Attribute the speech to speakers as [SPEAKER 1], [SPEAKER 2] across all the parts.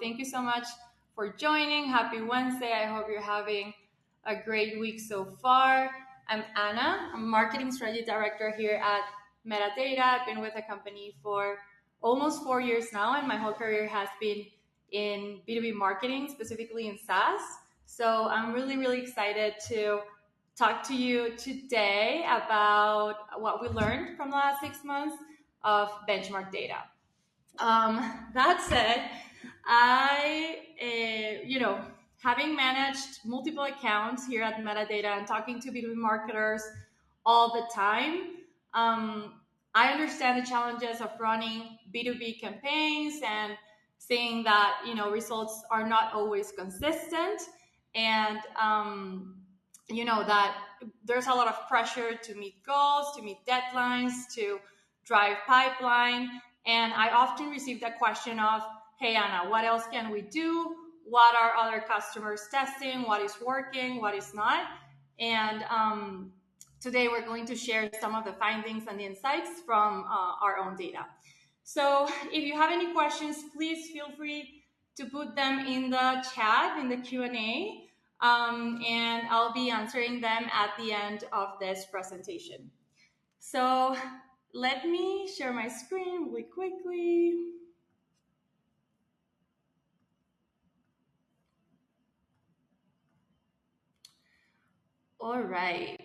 [SPEAKER 1] thank you so much for joining. Happy Wednesday. I hope you're having a great week so far. I'm Anna. I'm Marketing Strategy Director here at Metadata. I've been with the company for almost 4 years now, and my whole career has been in B2B marketing, specifically in SaaS. So I'm really, really excited to talk to you today about what we learned from the last 6 months of benchmark data. That said, having managed multiple accounts here at Metadata and talking to B2B marketers all the time, I understand the challenges of running B2B campaigns and seeing that, results are not always consistent. And, that there's a lot of pressure to meet goals, to meet deadlines, to drive pipeline. And I often receive that question of, hey, Anna, what else can we do? What are other customers testing? What is working? What is not? And today we're going to share some of the findings and the insights from our own data. So if you have any questions, please feel free to put them in the chat, in the Q&A, and I'll be answering them at the end of this presentation. So let me share my screen really quickly. All right.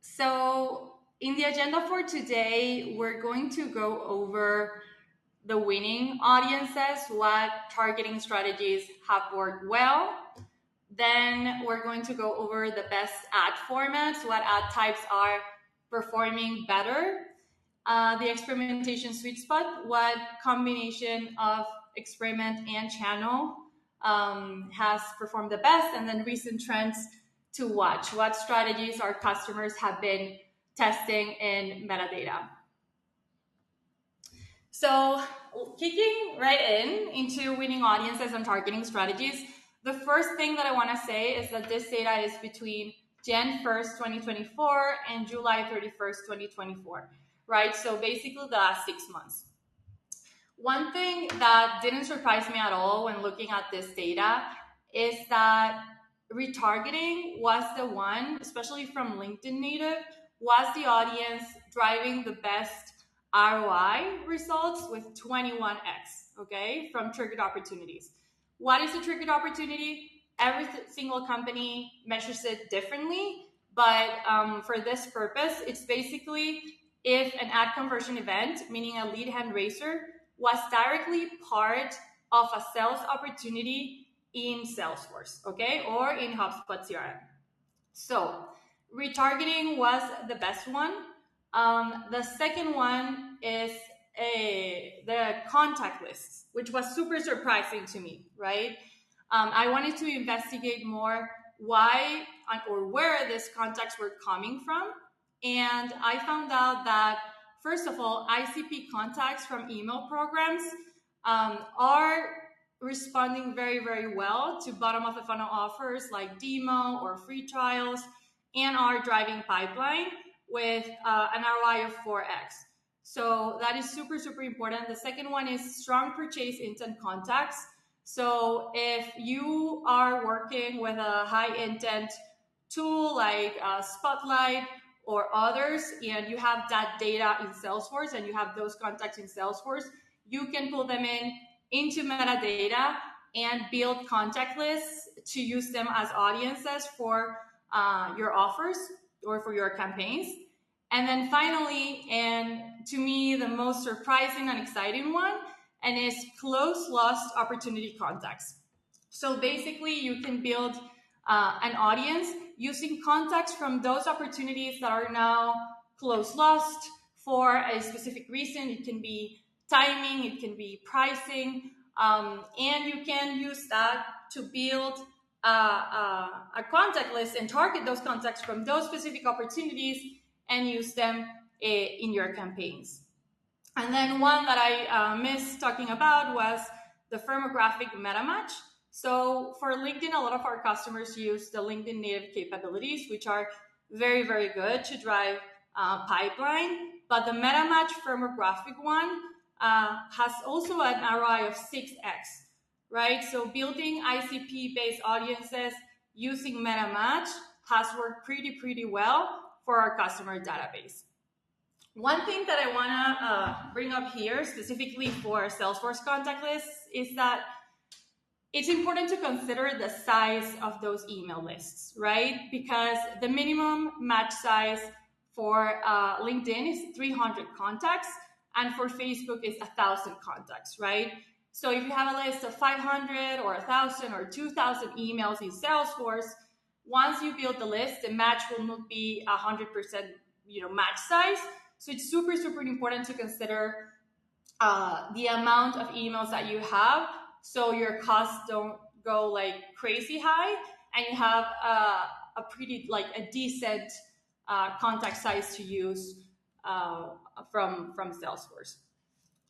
[SPEAKER 1] So in the agenda for today, we're going to go over the winning audiences, what targeting strategies have worked well. Then we're going to go over the best ad formats, what ad types are performing better. The experimentation sweet spot, what combination of experiment and channel has performed the best, and then recent trends to watch, what strategies our customers have been testing in Metadata. So kicking right into winning audiences and targeting strategies, the first thing that I want to say is that this data is between Jan 1st, 2024 and July 31st, 2024. Right? So basically the last 6 months. One thing that didn't surprise me at all when looking at this data is that retargeting was the one, especially from LinkedIn native, was the audience driving the best ROI results with 21x, okay, from triggered opportunities. What is a triggered opportunity? Every single company measures it differently, but for this purpose, it's basically if an ad conversion event, meaning a lead hand raiser, was directly part of a sales opportunity in Salesforce, okay, or in HubSpot CRM. So retargeting was the best one. The second one is the contact lists, which was super surprising to me, right? I wanted to investigate more why or where these contacts were coming from. And I found out that, first of all, ICP contacts from email programs are responding very, very well to bottom of the funnel offers like demo or free trials, and are driving pipeline with an ROI of 4x. So that is super, super important. The second one is strong purchase intent contacts. So if you are working with a high intent tool like Spotlight or others, and you have that data in Salesforce and you have those contacts in Salesforce, you can pull them into metadata and build contact lists to use them as audiences for your offers or for your campaigns. And then finally, and to me, the most surprising and exciting one, and is close lost opportunity contacts. So basically, you can build an audience using contacts from those opportunities that are now close lost for a specific reason. It can be timing, it can be pricing, and you can use that to build a contact list and target those contacts from those specific opportunities and use them in your campaigns. And then one that I missed talking about was the firmographic meta match. So for LinkedIn, a lot of our customers use the LinkedIn native capabilities, which are very, very good to drive pipeline. But the meta match firmographic one has also an ROI of 6x. right? So building ICP-based audiences using MetaMatch has worked pretty well for our customer database. One thing that I want to bring up here specifically for Salesforce contact lists is that it's important to consider the size of those email lists, right? Because the minimum match size for LinkedIn is 300 contacts, and for Facebook is 1,000 contacts, right? So if you have a list of 500 or 1,000 or 2,000 emails in Salesforce, once you build the list, the match will not be 100%, match size. So it's super important to consider the amount of emails that you have, so your costs don't go like crazy high, and you have a pretty a decent contact size to use from Salesforce.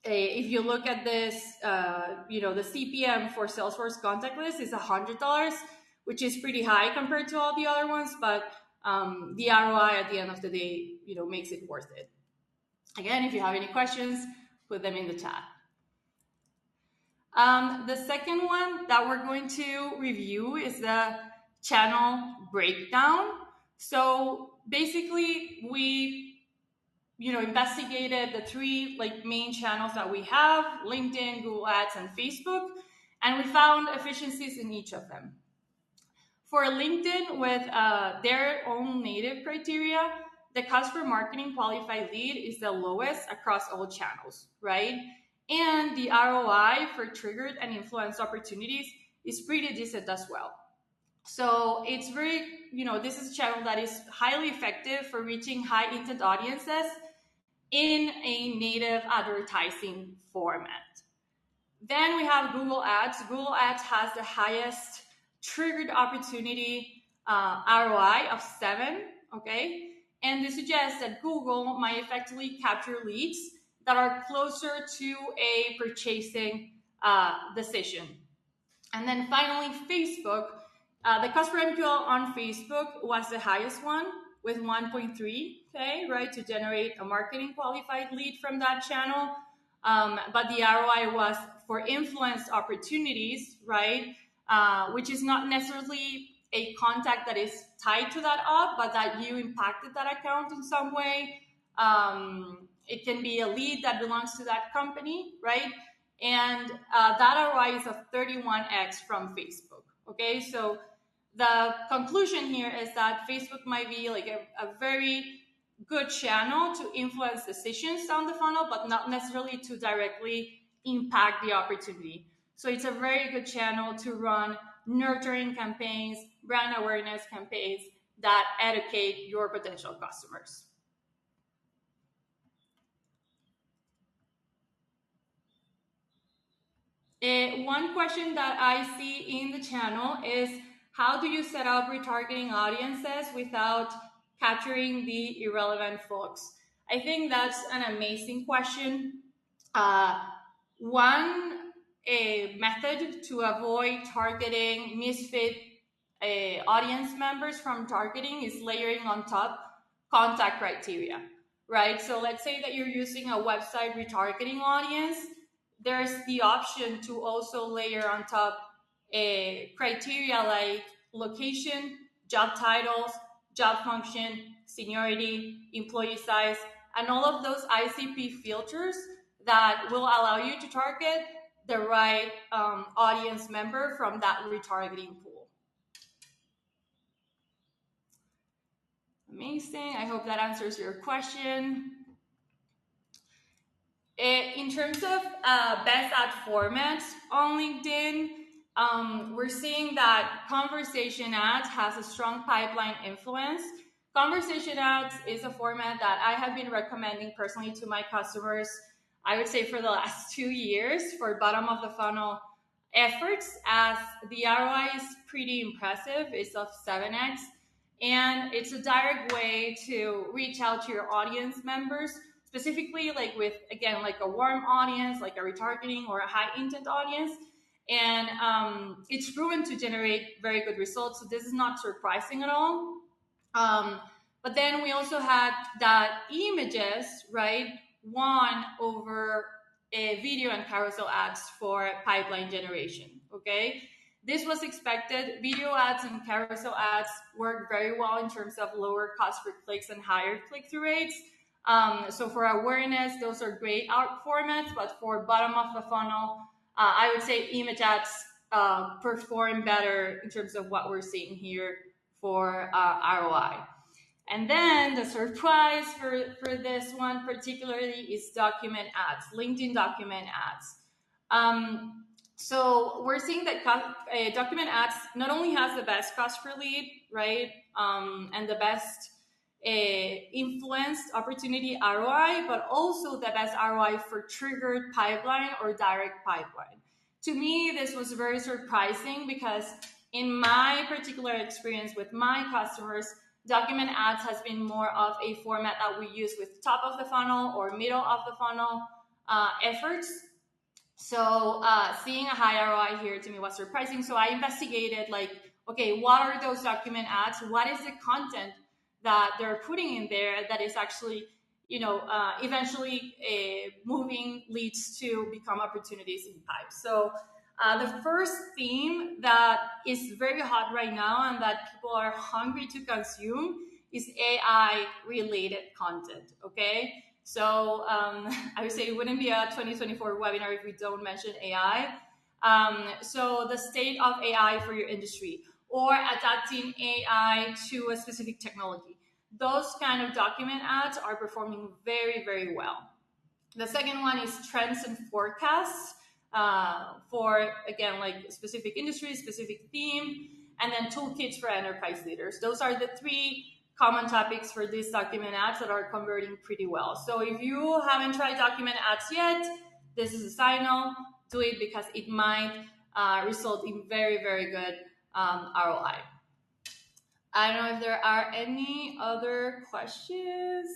[SPEAKER 1] If you look at this, the CPM for Salesforce contact list is $100, which is pretty high compared to all the other ones, but the ROI at the end of the day, makes it worth it. Again, if you have any questions, put them in the chat. The second one that we're going to review is the channel breakdown. So basically, we investigated the three main channels that we have: LinkedIn, Google Ads, and Facebook, and we found efficiencies in each of them. For LinkedIn, with their own native criteria, the cost per marketing qualified lead is the lowest across all channels, right? And the ROI for triggered and influenced opportunities is pretty decent as well. So it's very, this is a channel that is highly effective for reaching high intent audiences in a native advertising format. Then we have Google Ads. Google Ads has the highest triggered opportunity ROI of 7, okay? And this suggests that Google might effectively capture leads that are closer to a purchasing decision. And then finally, Facebook. The cost per MQL on Facebook was the highest one with 1.3, okay, right, to generate a marketing qualified lead from that channel. But the ROI was for influenced opportunities, right, which is not necessarily a contact that is tied to that ad, but that you impacted that account in some way. It can be a lead that belongs to that company, right? And that ROI is of 31x from Facebook, okay? So the conclusion here is that Facebook might be like a very good channel to influence decisions down the funnel, but not necessarily to directly impact the opportunity. So it's a very good channel to run nurturing campaigns, brand awareness campaigns that educate your potential customers. One question that I see in the channel is, how do you set up retargeting audiences without capturing the irrelevant folks? I think that's an amazing question. One method to avoid targeting misfit audience members from targeting is layering on top contact criteria, right? So let's say that you're using a website retargeting audience. There's the option to also layer on top a criteria like location, job titles, job function, seniority, employee size, and all of those ICP filters that will allow you to target the right audience member from that retargeting pool. Amazing. I hope that answers your question. In terms of best ad formats on LinkedIn, we're seeing that conversation ads has a strong pipeline influence. Conversation ads is a format that I have been recommending personally to my customers, I would say for the last 2 years, for bottom of the funnel efforts, as the ROI is pretty impressive. It's of 7x, and it's a direct way to reach out to your audience members, specifically like with, again, like a warm audience, like a retargeting or a high intent audience. And it's proven to generate very good results. So this is not surprising at all. But then we also had that images, right, won over video and carousel ads for pipeline generation. okay? This was expected. Video ads and carousel ads work very well in terms of lower cost per clicks and higher click-through rates. So for awareness, those are great art formats, but for bottom of the funnel, I would say image ads perform better in terms of what we're seeing here for ROI. And then the surprise for this one particularly is document ads, LinkedIn document ads. So we're seeing that document ads not only has the best cost per lead, right, and the best influenced opportunity ROI, but also the best ROI for triggered pipeline or direct pipeline. To me, this was very surprising because in my particular experience with my customers, document ads has been more of a format that we use with top of the funnel or middle of the funnel efforts. So seeing a high ROI here to me was surprising. So I investigated like, okay, what are those document ads? What is the content that they're putting in there that is actually, eventually moving leads to become opportunities in pipe. So the first theme that is very hot right now and that people are hungry to consume is AI related content, okay? So I would say it wouldn't be a 2024 webinar if we don't mention AI. So the state of AI for your industry or adapting AI to a specific technology. Those kind of document ads are performing very, very well. The second one is trends and forecasts for, again, like specific industry, specific theme, and then toolkits for enterprise leaders. Those are the three common topics for these document ads that are converting pretty well. So if you haven't tried document ads yet, this is a signal. Do it because it might result in very, very good ROI. I don't know if there are any other questions.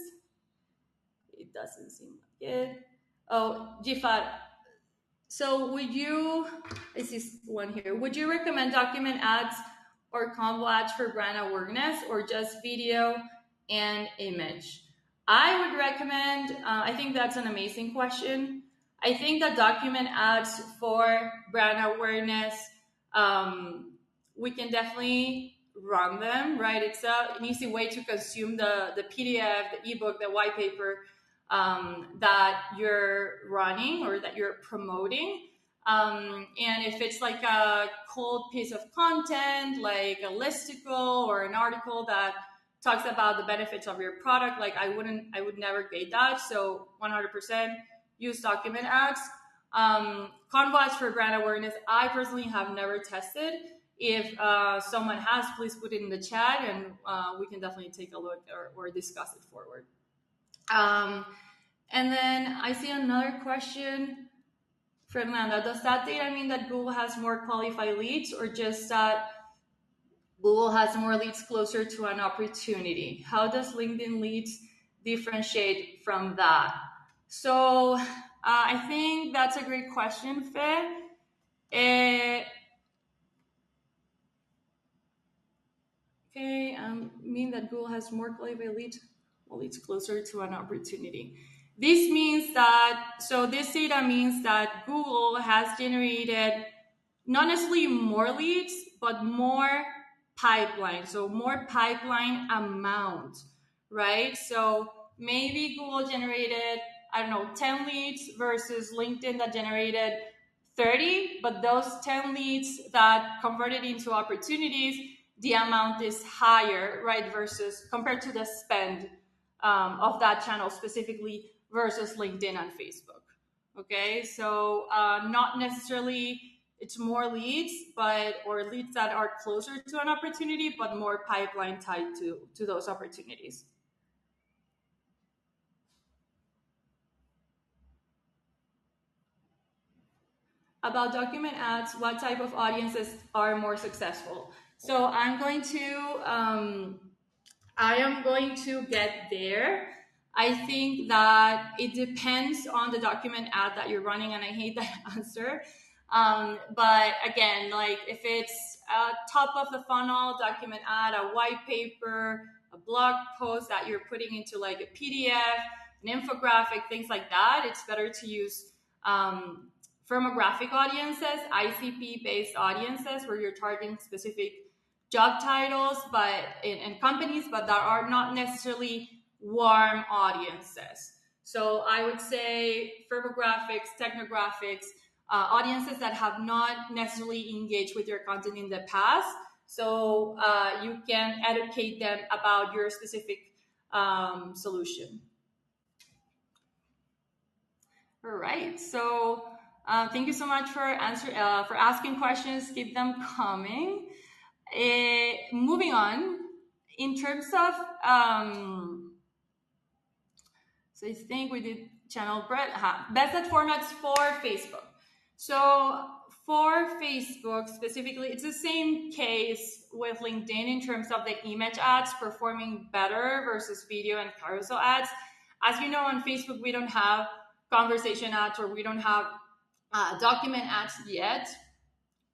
[SPEAKER 1] It doesn't seem like it. Oh, Jifat. So I see one here. Would you recommend document ads or combo ads for brand awareness or just video and image? I would recommend, I think that's an amazing question. I think that document ads for brand awareness, we can definitely run them, right? It's an easy way to consume the PDF, the ebook, the white paper that you're running or that you're promoting. And if it's like a cold piece of content, like a listicle or an article that talks about the benefits of your product, like I would never gate that. So 100% use document ads. Convo ads for brand awareness, I personally have never tested. If someone has, please put it in the chat and we can definitely take a look or discuss it forward. And then I see another question. Fernanda, does that data mean that Google has more qualified leads or just that Google has more leads closer to an opportunity? How does LinkedIn leads differentiate from that? So I think that's a great question, Fe. Okay, mean that Google has more qualified leads closer to an opportunity. This means that, so this data means that Google has generated not necessarily more leads, but more pipeline. So more pipeline amount, right? So maybe Google generated, 10 leads versus LinkedIn that generated 30, but those 10 leads that converted into opportunities, the amount is higher, right? Versus compared to the spend of that channel specifically versus LinkedIn and Facebook. Okay, so not necessarily it's more leads, or leads that are closer to an opportunity, but more pipeline tied to those opportunities. About document ads, what type of audiences are more successful? So I am going to get there. I think that it depends on the document ad that you're running, and I hate that answer. But again, like if it's a top of the funnel document ad, a white paper, a blog post that you're putting into like a PDF, an infographic, things like that, it's better to use firmographic audiences, ICP-based audiences, where you're targeting specific job titles and companies, but that are not necessarily warm audiences. So I would say firmographics, technographics, audiences that have not necessarily engaged with your content in the past. So you can educate them about your specific solution. All right. So thank you so much for asking questions. Keep them coming. Moving on, in terms of so I think we did channel best ad formats for Facebook. So for Facebook specifically, it's the same case with LinkedIn in terms of the image ads performing better versus video and carousel ads. As you know, on Facebook, we don't have conversation ads, or we don't have document ads yet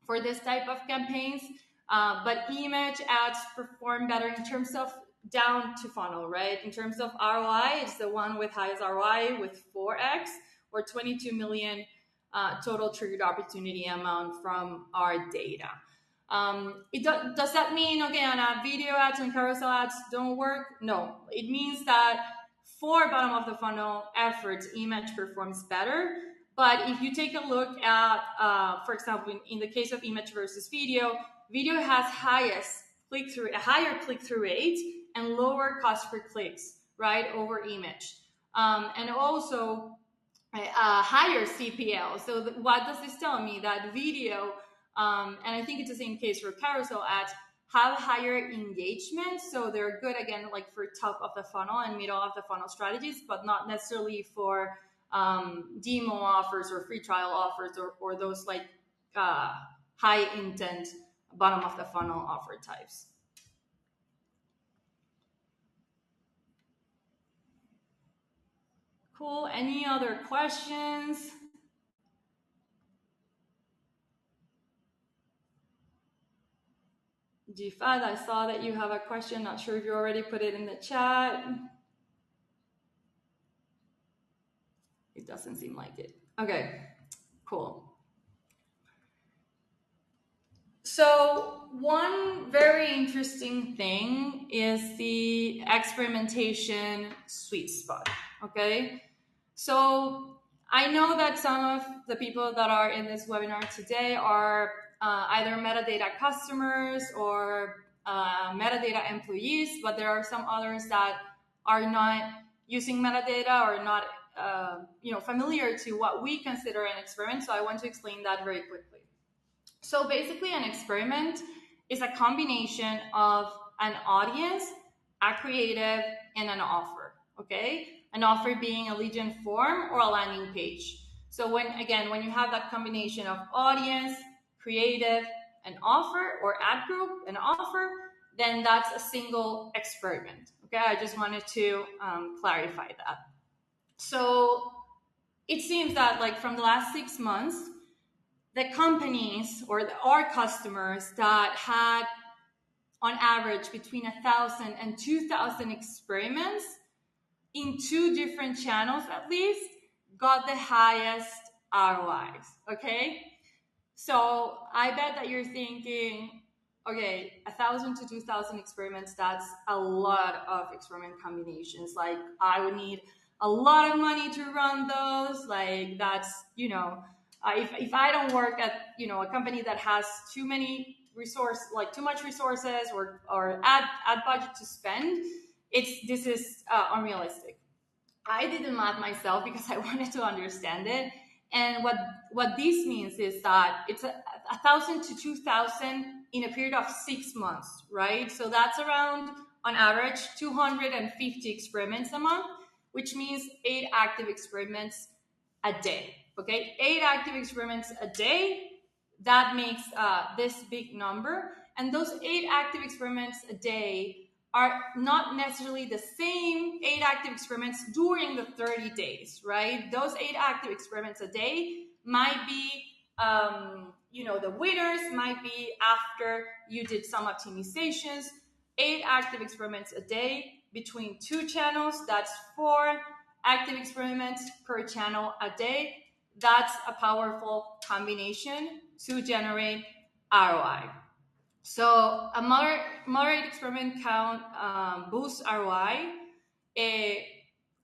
[SPEAKER 1] for this type of campaigns. But image ads perform better in terms of down to funnel, right? In terms of ROI, it's the one with highest ROI with 4x or 22 million total triggered opportunity amount from our data. Does that mean, okay, on video ads and carousel ads don't work? No, it means that for bottom of the funnel efforts, image performs better. But if you take a look at, for example, in the case of image versus video has a higher click-through rate and lower cost per clicks, right, over image. And also a higher CPL. So what does this tell me? That video, and I think it's the same case for carousel ads, have higher engagement. So they're good, again, like for top of the funnel and middle of the funnel strategies, but not necessarily for demo offers or free trial offers or those like high intent bottom of the funnel offer types. Cool. Any other questions? Jifad, I saw that you have a question. Not sure if you already put it in the chat. It doesn't seem like it. Okay, cool. So one very interesting thing is the experimentation sweet spot, okay? So I know that some of the people that are in this webinar today are either metadata customers or metadata employees, but there are some others that are not using metadata or not familiar to what we consider an experiment. So I want to explain that very quickly. So basically, an experiment is a combination of an audience, a creative, and an offer, okay? An offer being a lead gen form or a landing page. So when you have that combination of audience, creative, an offer, or ad group, an offer, then that's a single experiment, okay? I just wanted to clarify that. So it seems that like from the last 6 months, the companies or our customers that had on average between 1,000 and 2,000 experiments in 2 different channels at least got the highest ROIs, okay? So I bet that you're thinking, okay, 1,000 to 2,000 experiments, that's a lot of experiment combinations. Like I would need a lot of money to run those. Like that's, if I don't work at a company that has too much resources or ad budget to spend, this is unrealistic. I did the math myself because I wanted to understand it, and what this means is that it's 1,000 to 2,000 in a period of 6 months, right? So that's around on average 250 experiments a month, which means 8 active experiments a day. Okay, 8 active experiments a day, that makes this big number. And those 8 active experiments a day are not necessarily the same 8 active experiments during the 30 days, right? Those 8 active experiments a day might be, the winners might be after you did some optimizations. 8 active experiments a day between 2 channels, that's 4 active experiments per channel a day. that's a powerful combination to generate ROI. So a moderate experiment count boosts ROI.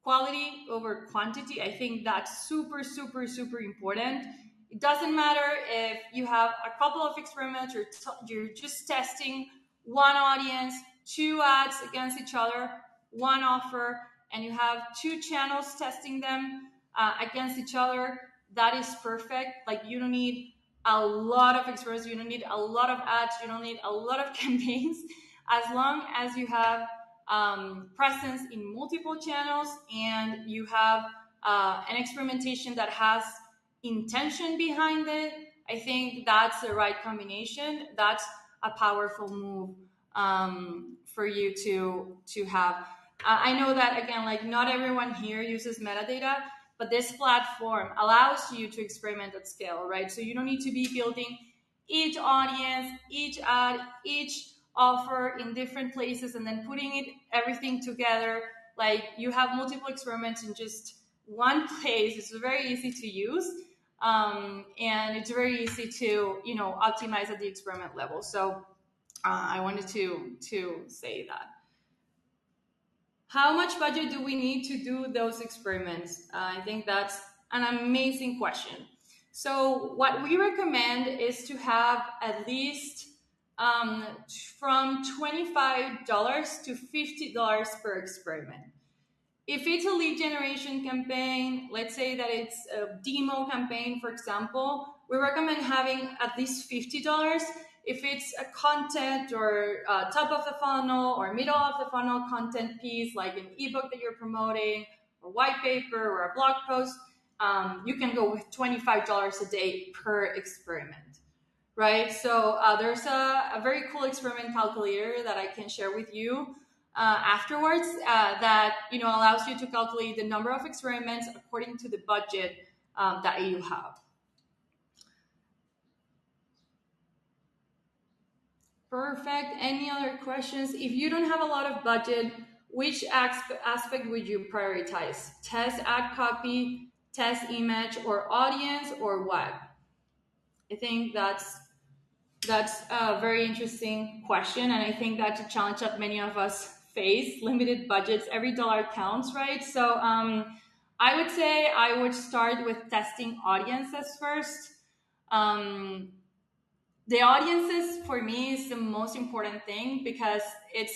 [SPEAKER 1] Quality over quantity, I think that's super, super, super important. It doesn't matter if you have a couple of experiments, you're just testing one audience, two ads against each other, one offer, and you have two channels testing them against each other. That is perfect. Like, you don't need a lot of experiments, you don't need a lot of ads, you don't need a lot of campaigns. As long as you have presence in multiple channels and you have an experimentation that has intention behind it, I think that's the right combination. That's a powerful move for you to have. I know that, again, like, not everyone here uses metadata, but this platform allows you to experiment at scale, right? So you don't need to be building each audience, each ad, each offer in different places and then putting it everything together. Like, you have multiple experiments in just one place. It's very easy to use, and it's very easy to optimize at the experiment level. So I wanted to say that. How much budget do we need to do those experiments? I think that's an amazing question. So what we recommend is to have at least from $25 to $50 per experiment. If it's a lead generation campaign, let's say that it's a demo campaign, for example, we recommend having at least $50. If it's a content or top of the funnel or middle of the funnel content piece, like an ebook that you're promoting, or white paper, or a blog post, you can go with $25 a day per experiment, right? So there's a very cool experiment calculator that I can share with you afterwards that allows you to calculate the number of experiments according to the budget that you have. Perfect. Any other questions? If you don't have a lot of budget, which aspect would you prioritize? Test ad copy, test image, or audience, or what? I think that's a very interesting question, and I think that's a challenge that many of us face. Limited budgets, every dollar counts, right? So I would say I would start with testing audiences first. Um, the audiences for me is the most important thing because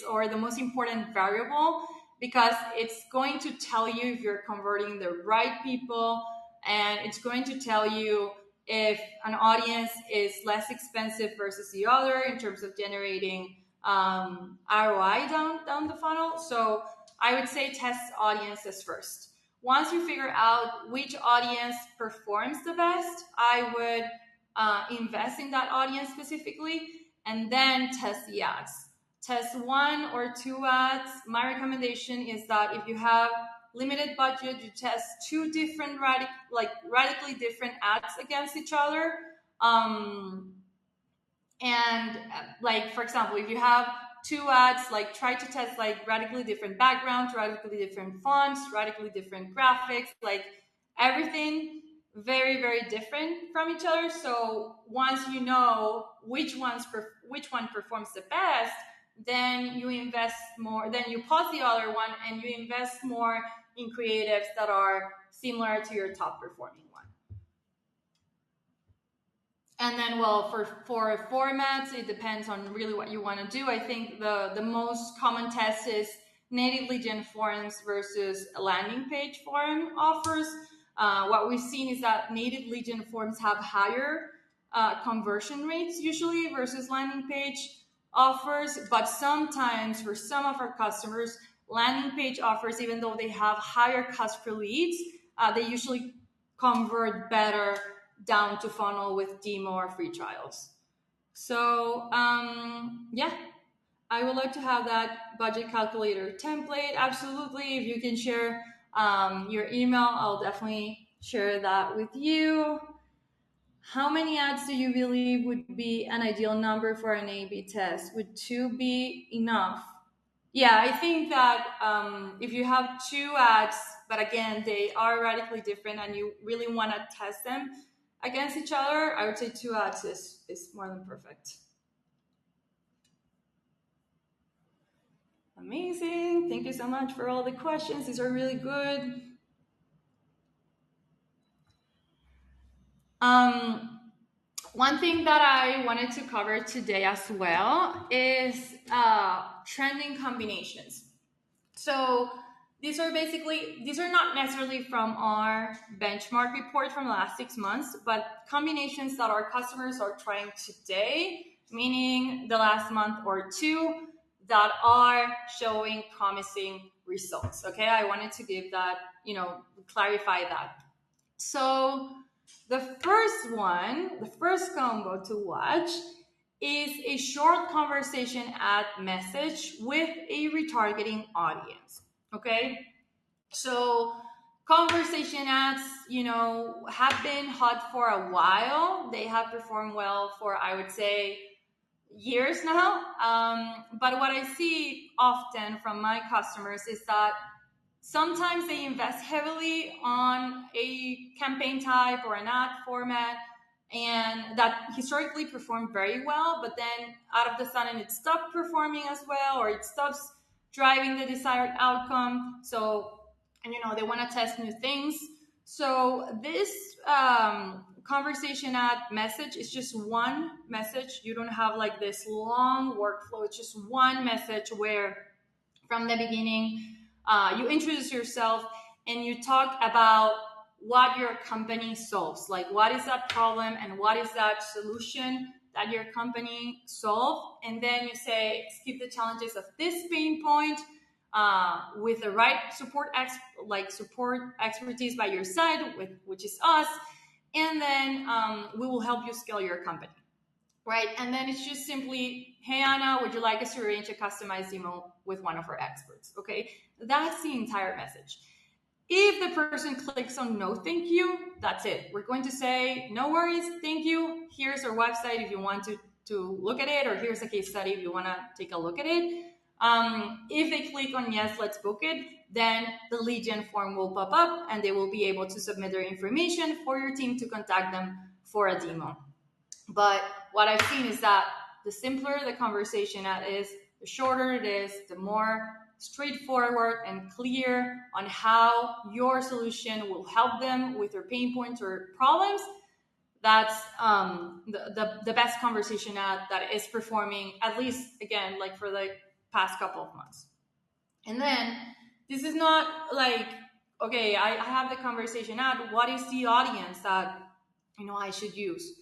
[SPEAKER 1] or the most important variable, because it's going to tell you if you're converting the right people, and it's going to tell you if an audience is less expensive versus the other in terms of generating ROI down the funnel. So I would say test audiences first. Once you figure out which audience performs the best, I would invest in that audience specifically, and then test the ads. Test one or two ads. My recommendation is that if you have limited budget, you test two different radically different ads against each other. And like, for example, if you have two ads, like, try to test like radically different backgrounds, radically different fonts, radically different graphics, like everything very, very different from each other. So once you know which one performs the best, then you invest more, then you pause the other one and you invest more in creatives that are similar to your top performing one. And then, well, for formats, it depends on really what you want to do. I think the most common test is native lead gen forms versus landing page form offers. What we've seen is that native lead gen forms have higher conversion rates usually versus landing page offers. But sometimes for some of our customers, landing page offers, even though they have higher cost per leads, they usually convert better down to funnel with demo or free trials. So yeah, I would like to have that budget calculator template. Absolutely. If you can share your email, I'll definitely share that with you. How many ads do you believe would be an ideal number for an A/B test? Would two be enough? Yeah, I think that if you have two ads but again, they are radically different and you really want to test them against each other, I would say 2 ads is more than perfect. Amazing. Thank you so much for all the questions. These are really good. One thing that I wanted to cover today as well is trending combinations. So these are not necessarily from our benchmark report from the last 6 months, but combinations that our customers are trying today, meaning the last month or two, that are showing promising results. Okay, I wanted to give that, clarify that. So the first combo to watch is a short conversation ad message with a retargeting audience. Okay, so conversation ads, have been hot for a while. They have performed well for, I would say, years now. But what I see often from my customers is that sometimes they invest heavily on a campaign type or an ad format, and that historically performed very well, but then out of the sudden it stopped performing as well, or it stops driving the desired outcome. So, and they want to test new things. So this conversation ad message is just one message. You don't have like this long workflow. It's just one message where from the beginning, you introduce yourself and you talk about what your company solves. Like, what is that problem and what is that solution that your company solves? And then you say, skip the challenges of this pain point with the right support expertise by your side, which is us. And then we will help you scale your company. Right? And then it's just simply, hey, Anna, would you like us to arrange a customized demo with one of our experts? Okay, that's the entire message. If the person clicks on no, thank you, that's it. We're going to say, no worries, thank you. Here's our website if you want to look at it, or here's a case study if you want to take a look at it. If they click on yes, let's book it, then the lead gen form will pop up and they will be able to submit their information for your team to contact them for a demo. But what I've seen is that the simpler the conversation ad is, the shorter it is, the more straightforward and clear on how your solution will help them with their pain points or problems. That's the best conversation ad that is performing, at least, again, like for the past couple of months. And then this is not like, okay, I have the conversation ad. What is the audience that I should use?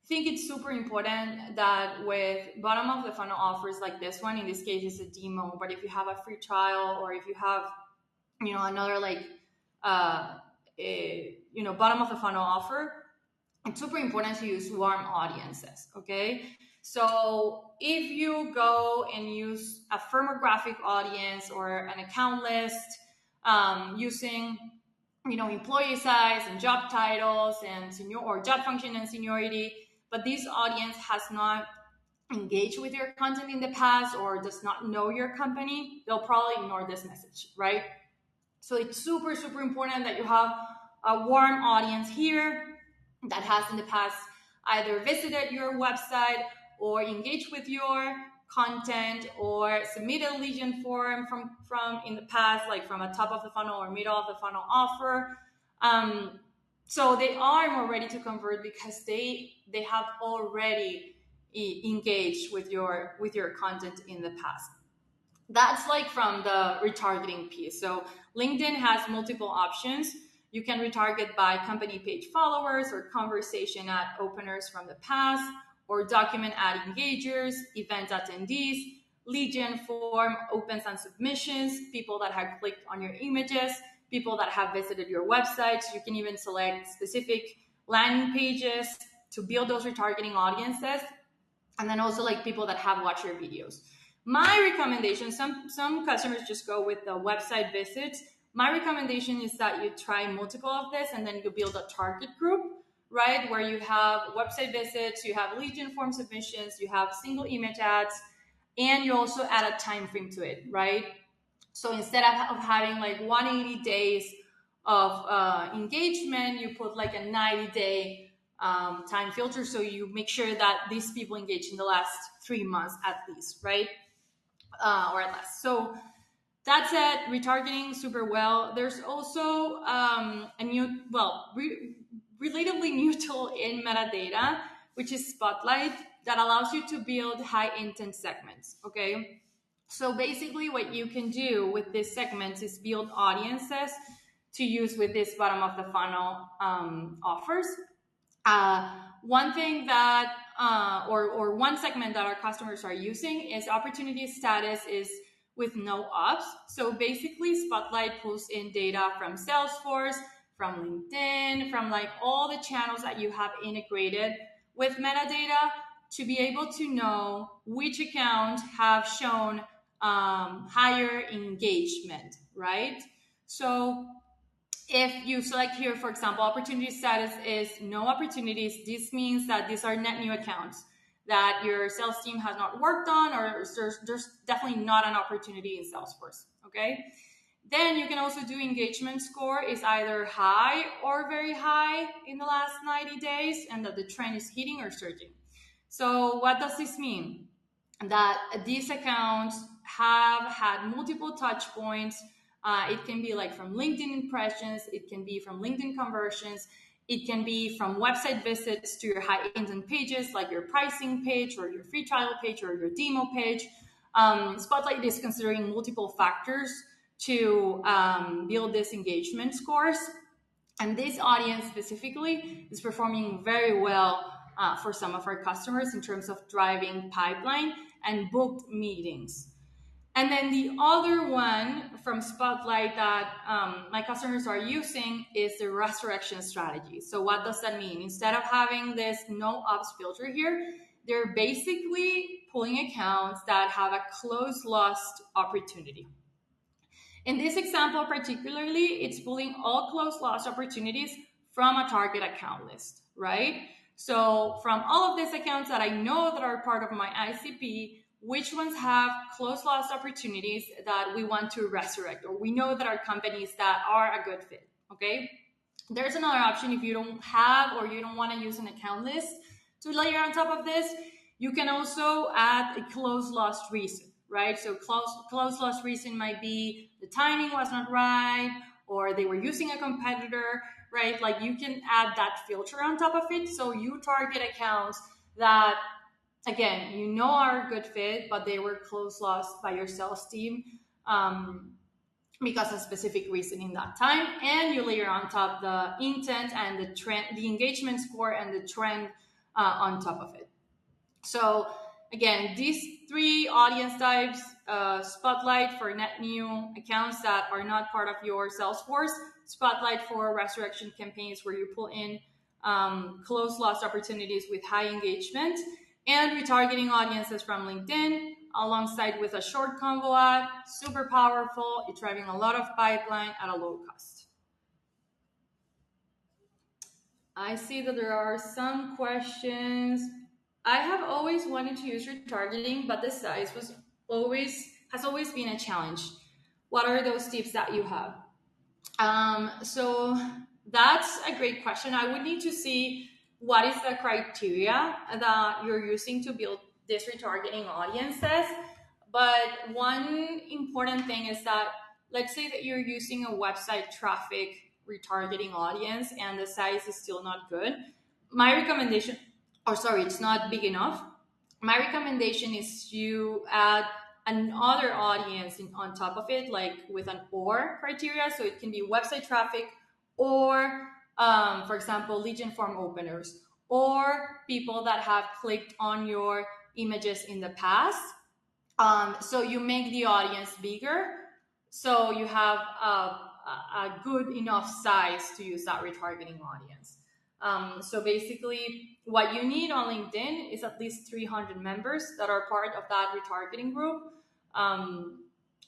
[SPEAKER 1] I think it's super important that with bottom of the funnel offers like this one, in this case it's a demo, but if you have a free trial or if you have, another like, bottom of the funnel offer, it's super important to use warm audiences, okay? So if you go and use a firmographic audience or an account list using employee size and job titles and job function and seniority, but this audience has not engaged with your content in the past or does not know your company, they'll probably ignore this message, right? So it's super, super important that you have a warm audience here that has in the past either visited your website or engaged with your content or submitted a lead gen form from in the past, like from a top of the funnel or middle of the funnel offer. So they are more ready to convert because they have already engaged with your content in the past. That's like from the retargeting piece. So LinkedIn has multiple options. You can retarget by company page followers or conversation ad openers from the past, or document ad engagers, event attendees, lead gen form opens and submissions, people that have clicked on your images, people that have visited your website. You can even select specific landing pages to build those retargeting audiences. And then also like people that have watched your videos. My recommendation, some customers just go with the website visits. My recommendation is that you try multiple of this and then you build a target group, right? Where you have website visits, you have lead gen form submissions, you have single image ads, and you also add a time frame to it, right? So instead of having like 180 days of engagement, you put like a 90-day time filter. So you make sure that these people engage in the last 3 months at least, right? Or less. So that said, retargeting super well. There's also a new, relatively new tool in metadata, which is Spotlight, that allows you to build high intent segments. Okay. So basically, what you can do with these segments is build audiences to use with this bottom of the funnel offers. One thing that, or one segment that our customers are using is opportunity status is with no ops. So basically, Spotlight pulls in data from Salesforce, from LinkedIn, from like all the channels that you have integrated with metadata to be able to know which accounts have shown higher engagement, right? So if you select here, for example, opportunity status is no opportunities, this means that these are net new accounts that your sales team has not worked on, or there's definitely not an opportunity in Salesforce. Okay. Then you can also do engagement score is either high or very high in the last 90 days, and that the trend is hitting or surging. So what does this mean? That these accounts have had multiple touch points. It can be like from LinkedIn impressions, it can be from LinkedIn conversions, it can be from website visits to your high intent pages, like your pricing page or your free trial page or your demo page. Spotlight is considering multiple factors to build this engagement scores. And this audience specifically is performing very well for some of our customers in terms of driving pipeline and booked meetings. And then the other one from Spotlight that my customers are using is the resurrection strategy. So what does that mean? Instead of having this no ops filter here, they're basically pulling accounts that have a close lost opportunity. In this example particularly, it's pulling all close loss opportunities from a target account list, right? So from all of these accounts that I know that are part of my ICP, which ones have close loss opportunities that we want to resurrect, or we know that are companies that are a good fit, okay? There's another option if you don't have or you don't want to use an account list to layer on top of this. You can also add a close loss reason, right? So close loss reason might be the timing was not right, or they were using a competitor, right? Like you can add that filter on top of it. So you target accounts that, again, you know are a good fit, but they were close loss by your sales team. Because of specific reason in that time, and you layer on top the intent and the trend, the engagement score and the trend on top of it. So again, these three audience types, Spotlight for net new accounts that are not part of your Salesforce, Spotlight for resurrection campaigns where you pull in close lost opportunities with high engagement, and retargeting audiences from LinkedIn alongside with a short combo ad, super powerful. It's driving a lot of pipeline at a low cost. I see that there are some questions. I have always wanted to use retargeting, but the size has always been a challenge. What are those tips that you have? So that's a great question. I would need to see what is the criteria that you're using to build these retargeting audiences. But one important thing is that, let's say that you're using a website traffic retargeting audience and the size is still not good. My recommendation, or sorry, it's not big enough. My recommendation is you add another audience on top of it, like with an or criteria. So it can be website traffic or, for example, Legion form openers or people that have clicked on your images in the past. So you make the audience bigger. So you have a good enough size to use that retargeting audience. So basically, what you need on LinkedIn is at least 300 members that are part of that retargeting group.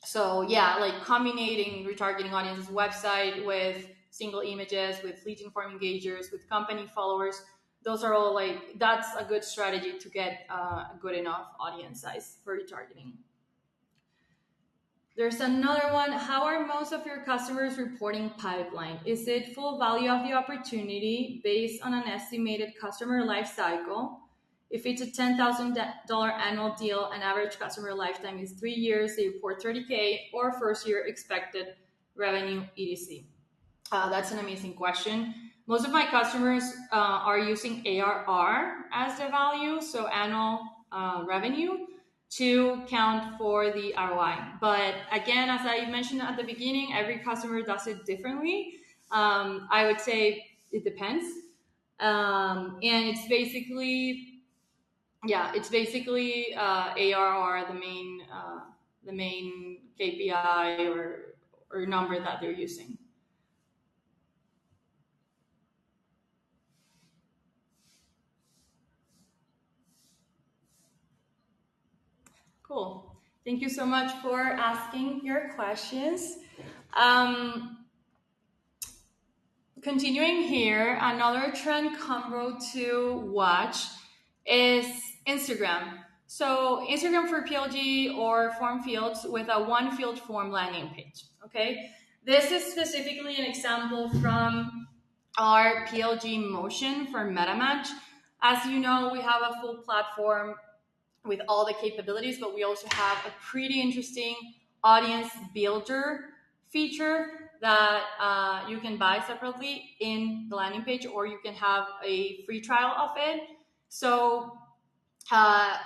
[SPEAKER 1] So yeah, like combining retargeting audiences website with single images, with Legion form engagers, with company followers. Those are all like, that's a good strategy to get a good enough audience size for retargeting. There's another one. How are most of your customers reporting pipeline? Is it full value of the opportunity based on an estimated customer life cycle? If it's a $10,000 annual deal, an average customer lifetime is 3 years, they report 30K, or first year expected revenue, etc. That's an amazing question. Most of my customers are using ARR as the value, so annual revenue, to count for the ROI. But again, as I mentioned at the beginning, every customer does it differently. I would say it depends. And it's basically ARR, the main KPI or number that they're using. Cool. Thank you so much for asking your questions. Um, Continuing here, another trend combo to watch is Instagram. So Instagram for PLG or form fields with a one field form landing page. Okay, this is specifically an example from our PLG motion for MetaMatch. As you know, we have a full platform with all the capabilities, but we also have a pretty interesting audience builder feature that you can buy separately in the landing page, or you can have a free trial of it. So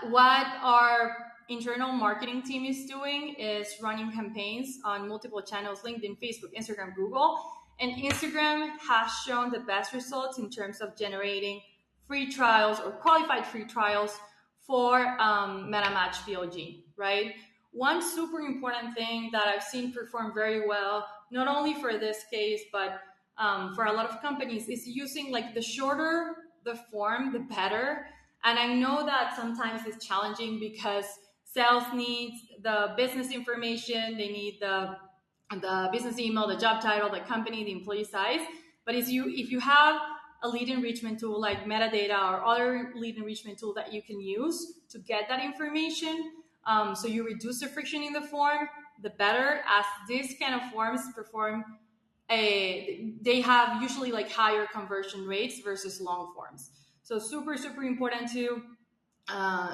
[SPEAKER 1] what our internal marketing team is doing is running campaigns on multiple channels: LinkedIn, Facebook, Instagram, Google. And Instagram has shown the best results in terms of generating free trials or qualified free trials for MetaMatch PLG, right? One super important thing that I've seen perform very well, not only for this case, but for a lot of companies, is using like the shorter the form, the better. And I know that sometimes it's challenging because sales needs the business information, they need the business email, the job title, the company, the employee size. But if you have a lead enrichment tool like Metadata or other lead enrichment tool that you can use to get that information, so you reduce the friction in the form, the better, as these kind of forms perform they have usually like higher conversion rates versus long forms. So super, super important to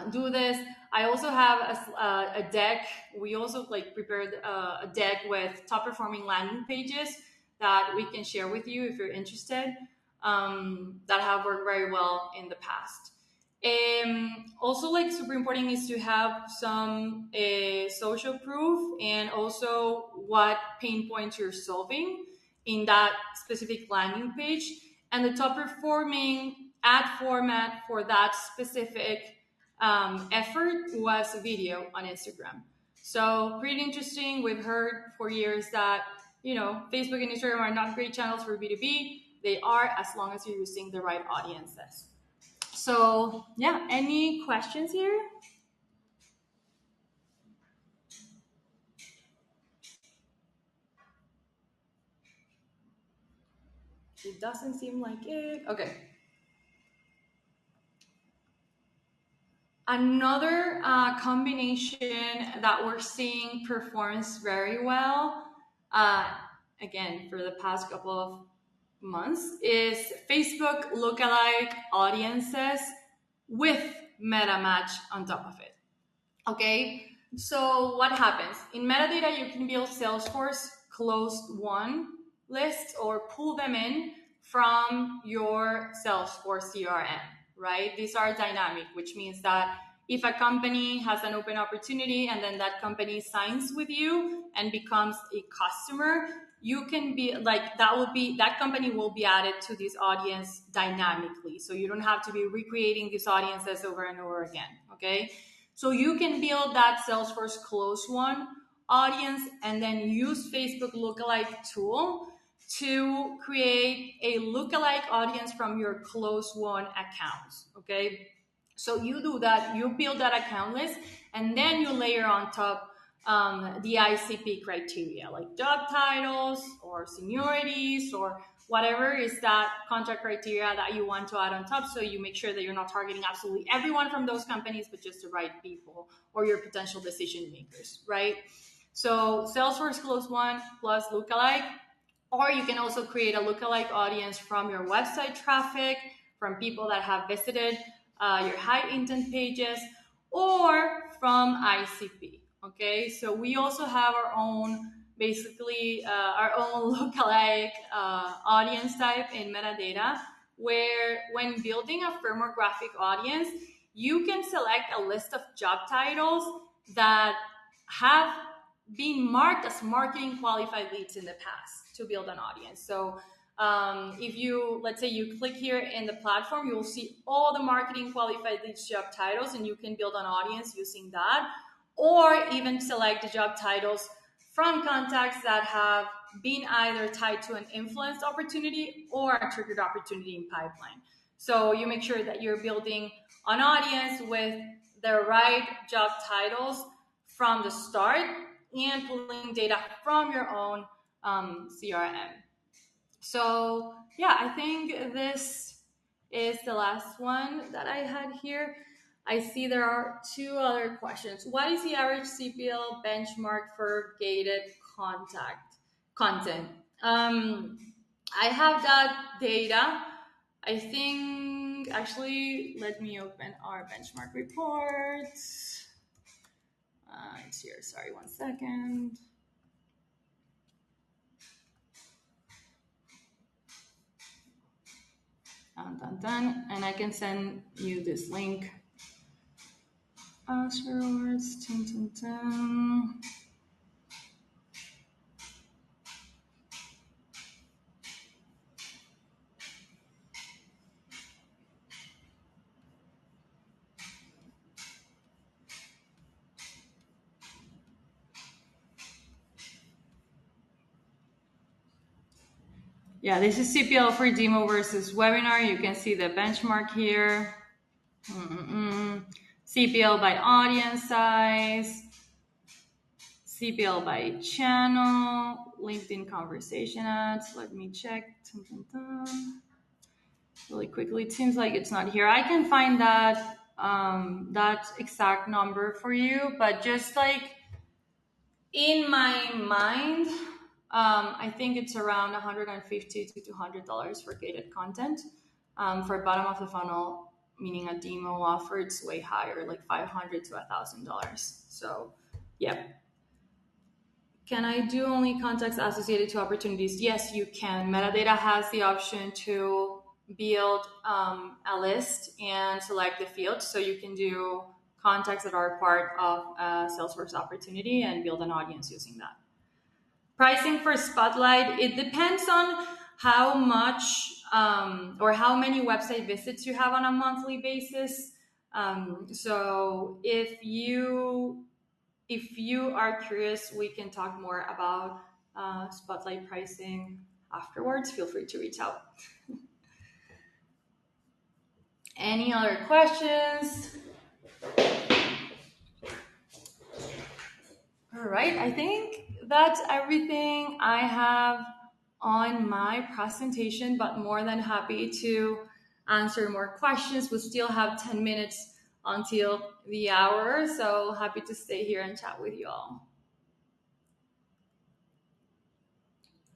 [SPEAKER 1] do this. I also have a deck. We also like prepared a deck with top performing landing pages that we can share with you if you're interested, that have worked very well in the past. Also, like super important is to have some social proof and also what pain points you're solving in that specific landing page. And the top performing ad format for that specific effort was video on Instagram. So pretty interesting. We've heard for years that Facebook and Instagram are not great channels for B2B. They are, as long as you're using the right audiences. So yeah, any questions here? It doesn't seem like it. Okay. Another combination that we're seeing performs very well, uh, again, for the past couple of months, is Facebook lookalike audiences with MetaMatch on top of it. Okay, so what happens? In metadata, you can build Salesforce closed won lists or pull them in from your Salesforce CRM, right? These are dynamic, which means that if a company has an open opportunity and then that company signs with you and becomes a customer, you can be like, that company will be added to this audience dynamically. So you don't have to be recreating these audiences over and over again, okay? So you can build that Salesforce close won audience and then use Facebook lookalike tool to create a lookalike audience from your close won accounts. Okay. So you do that, you build that account list, and then you layer on top the ICP criteria like job titles or seniorities or whatever is that contract criteria that you want to add on top. So you make sure that you're not targeting absolutely everyone from those companies, but just the right people or your potential decision makers, right? So Salesforce Close One plus lookalike, or you can also create a lookalike audience from your website traffic, from people that have visited your high intent pages, or from ICP. Okay, so we also have our own, basically our own lookalike audience type in metadata, where when building a firmographic audience, you can select a list of job titles that have been marked as marketing qualified leads in the past to build an audience. So if you, let's say you click here in the platform, you will see all the marketing qualified leads job titles, and you can build an audience using that, or even select the job titles from contacts that have been either tied to an influenced opportunity or a triggered opportunity in pipeline. So you make sure that you're building an audience with the right job titles from the start and pulling data from your own CRM. So yeah, I think this is the last one that I had here. I see there are two other questions. What is the average CPL benchmark for gated content? I have that data. I think, actually, let me open our benchmark report. It's here. Sorry, one second. Done. And I can send you this link afterwards. Yeah, this is CPL for demo versus webinar. You can see the benchmark here. CPL by audience size, CPL by channel, LinkedIn conversation ads. Let me check. Really quickly. It seems like it's not here. I can find that exact number for you, but just like in my mind, I think it's around $150 to $200 for gated content. For bottom of the funnel, meaning a demo offer, it's way higher, like $500 to $1,000. So, yeah. Can I do only contacts associated to opportunities? Yes, you can. Metadata has the option to build a list and select the field. So you can do contacts that are part of a Salesforce opportunity and build an audience using that. Pricing for Spotlight, it depends on how much or how many website visits you have on a monthly basis. So if you are curious, we can talk more about Spotlight pricing afterwards. Feel free to reach out. Any other questions? All right, I think that's everything I have on my presentation, but more than happy to answer more questions. We still have 10 minutes until the hour, so happy to stay here and chat with you all.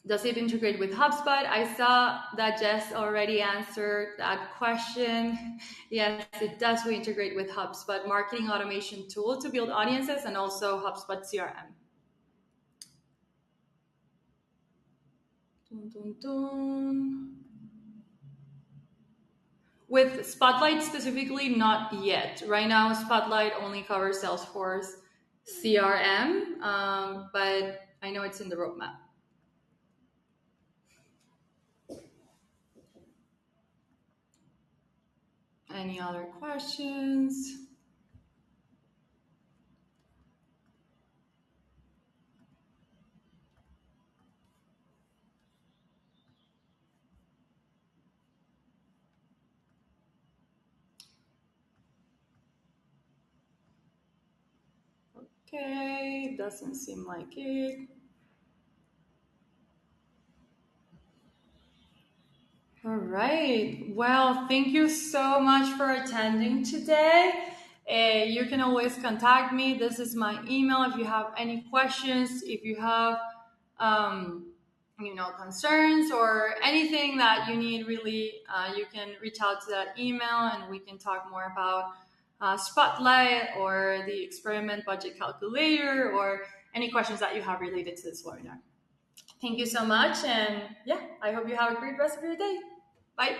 [SPEAKER 1] Does it integrate with HubSpot? I saw that Jess already answered that question. Yes, it does integrate with HubSpot, marketing automation tool to build audiences, and also HubSpot CRM. Dun, dun, dun. With Spotlight specifically, not yet. Right now, Spotlight only covers Salesforce CRM, but I know it's in the roadmap. Any other questions? Okay, doesn't seem like it. All right. Well, thank you so much for attending today. You can always contact me. This is my email if you have any questions, if you have concerns or anything that you need. Really, you can reach out to that email and we can talk more about Spotlight or the experiment budget calculator or any questions that you have related to this webinar. Thank you so much, and yeah, I hope you have a great rest of your day. Bye.